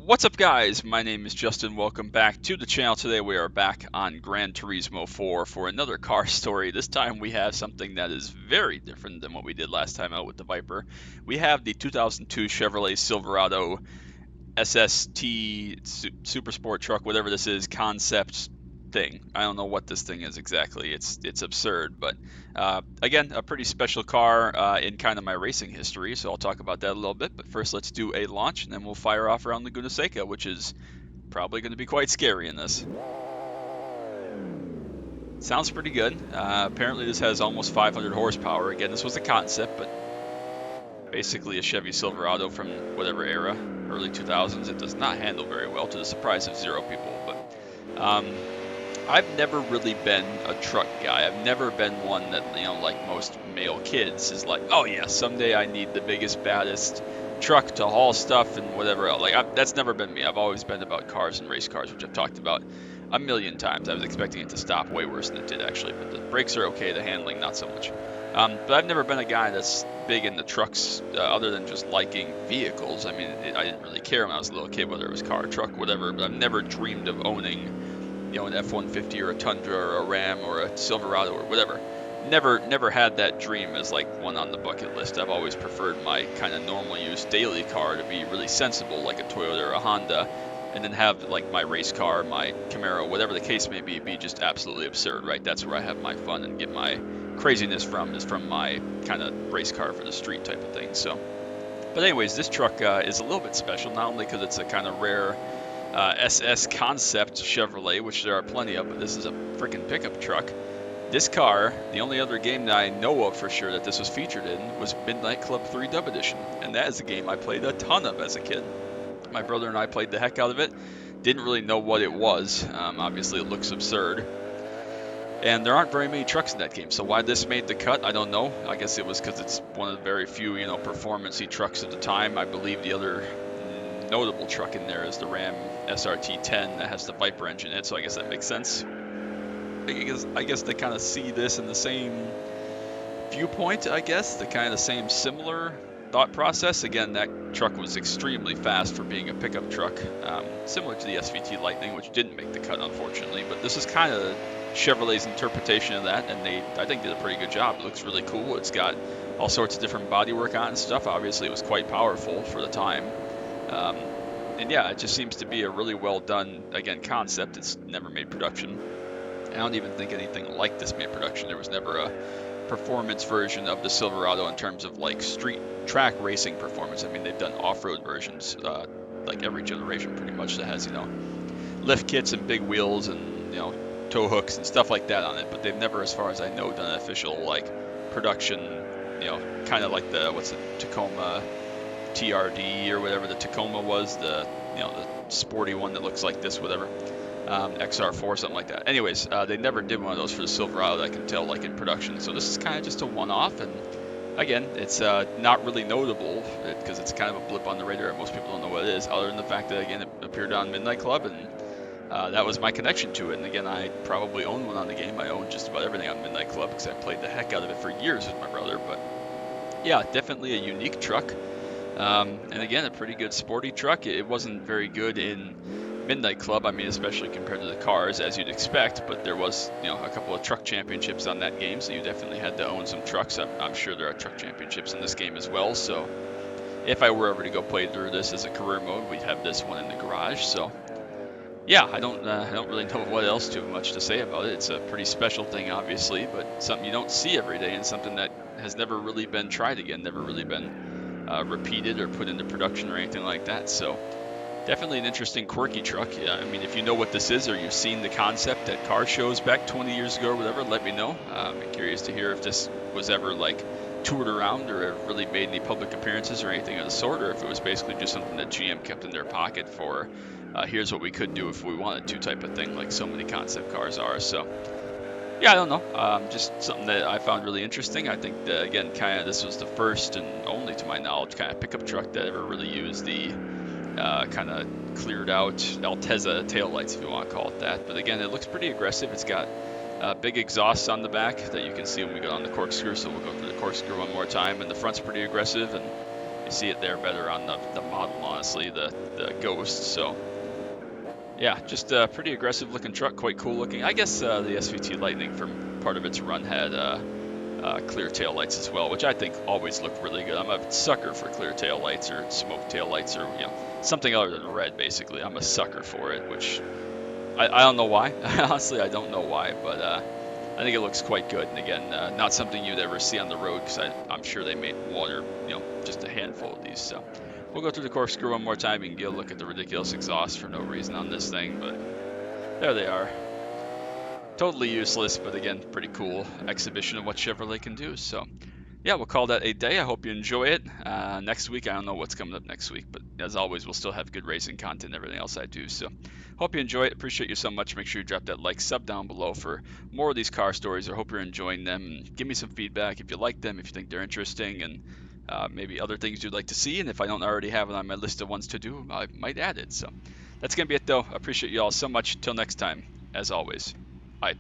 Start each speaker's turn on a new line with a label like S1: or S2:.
S1: What's up, guys? My name is Justin. Welcome back to the channel. Today we are back on Gran Turismo 4 for another car story. This time we have something that is very different than what we did last time out with the Viper. We have the 2002 Chevrolet Silverado SST Super Sport truck, whatever this is, concept thing. I don't know what this thing is exactly. It's absurd, but again, a pretty special car in kind of my racing history. So I'll talk about that a little bit. But first, let's do a launch, and then we'll fire off around Laguna Seca, which is probably going to be quite scary in this. Sounds pretty good. Apparently, this has almost 500 horsepower. Again, this was a concept, but basically a Chevy Silverado from whatever era, early 2000s. It does not handle very well, to the surprise of zero people. But I've never really been a truck guy. I've never been one that, like most male kids, is like, oh yeah, someday I need the biggest, baddest truck to haul stuff and whatever else. That's never been me. I've always been about cars and race cars, which I've talked about a million times. I was expecting it to stop way worse than it did, actually, but the brakes are okay, the handling not so much. But I've never been a guy that's big into trucks, other than just liking vehicles. I mean, I didn't really care when I was a little kid whether it was car, truck, whatever, but I've never dreamed of owning an F-150 or a Tundra or a Ram or a Silverado or whatever. Never had that dream as like one on the bucket list. I've always preferred my kind of normal use daily car to be really sensible, like a Toyota or a Honda, and then have like my race car, my Camaro, whatever the case may be just absolutely absurd, right? That's where I have my fun and get my craziness from, is from my kind of race car for the street type of thing. So, but anyways, this truck is a little bit special, not only because it's a kind of rare SS concept Chevrolet, which there are plenty of, but this is a freaking pickup truck. This car, the only other game that I know of for sure that this was featured in was Midnight Club 3 Dub Edition, and that is a game I played a ton of as a kid. My brother and I played the heck out of it. Didn't really know what it was. Obviously, it looks absurd. And there aren't very many trucks in that game, so why this made the cut, I don't know. I guess it was because it's one of the very few, performance-y trucks at the time. I believe the other notable truck in there is the Ram SRT-10 that has the Viper engine in it, so I guess that makes sense. I guess they kind of see this in the same viewpoint, I guess, the kind of same similar thought process. Again, that truck was extremely fast for being a pickup truck, similar to the SVT Lightning, which didn't make the cut, unfortunately, but this is kind of Chevrolet's interpretation of that, and they, I think, did a pretty good job. It looks really cool. It's got all sorts of different bodywork on it and stuff. Obviously, it was quite powerful for the time. And yeah, it just seems to be a really well done, again, concept. It's never made production. I don't even think anything like this made production. There was never a performance version of the Silverado in terms of like street track racing performance. I mean, they've done off-road versions, like every generation pretty much, that has, lift kits and big wheels and, tow hooks and stuff like that on it. But they've never, as far as I know, done an official like production, kind of like the, Tacoma TRD or whatever the Tacoma was, the sporty one that looks like this, whatever, XR4, something like that. Anyways, they never did one of those for the Silverado that I can tell, like, in production. So this is kind of just a one-off, and again, it's not really notable because it's kind of a blip on the radar. Most people don't know what it is, other than the fact that, again, it appeared on Midnight Club, and that was my connection to it. And again, I probably own one on the game. I own just about everything on Midnight Club because I played the heck out of it for years with my brother. But yeah, definitely a unique truck. And again, a pretty good sporty truck. It wasn't very good in Midnight Club, I mean, especially compared to the cars, as you'd expect, but there was, a couple of truck championships on that game, so you definitely had to own some trucks. I'm sure there are truck championships in this game as well, so if I were ever to go play through this as a career mode, we'd have this one in the garage. So yeah, I don't really know what else too much to say about it. It's a pretty special thing, obviously, but something you don't see every day, and something that has never really been tried again, never really been repeated or put into production or anything like that. So definitely an interesting, quirky truck. Yeah, I mean, if you know what this is or you've seen the concept at car shows back 20 years ago or whatever, let me know. I'm curious to hear if this was ever like toured around or really made any public appearances or anything of the sort, or if it was basically just something that GM kept in their pocket for here's what we could do if we wanted to type of thing, like so many concept cars are. So yeah, I don't know. Just something that I found really interesting. I think that, again, kind of this was the first and only, to my knowledge, kind of pickup truck that ever really used the kind of cleared out Altezza taillights, if you want to call it that. But again, it looks pretty aggressive. It's got big exhausts on the back that you can see when we go on the corkscrew, so we'll go through the corkscrew one more time. And the front's pretty aggressive, and You see it there better on the model, honestly, the Ghost. So yeah, just a pretty aggressive looking truck, quite cool looking. I guess the SVT Lightning from part of its run had clear tail lights as well, which I think always look really good. I'm a sucker for clear tail lights or smoke tail lights or something other than red. Basically, I'm a sucker for it, which I don't know why. Honestly, I don't know why, but I think it looks quite good. And again, not something you'd ever see on the road because I'm sure they made one or just a handful of these. So we'll go through the corkscrew one more time. You can get a look at the ridiculous exhaust for no reason on this thing, but there they are. Totally useless, but again, pretty cool exhibition of what Chevrolet can do. So yeah, we'll call that a day. I hope you enjoy it. Next week, I don't know what's coming up next week, but as always, we'll still have good racing content and everything else I do. So hope you enjoy it. Appreciate you so much. Make sure you drop that like, sub down below for more of these car stories. I hope you're enjoying them. Give me some feedback if you like them, if you think they're interesting, and maybe other things you'd like to see. And if I don't already have it on my list of ones to do, I might add it. So that's going to be it, though. I appreciate you all so much. Till next time, as always, bye.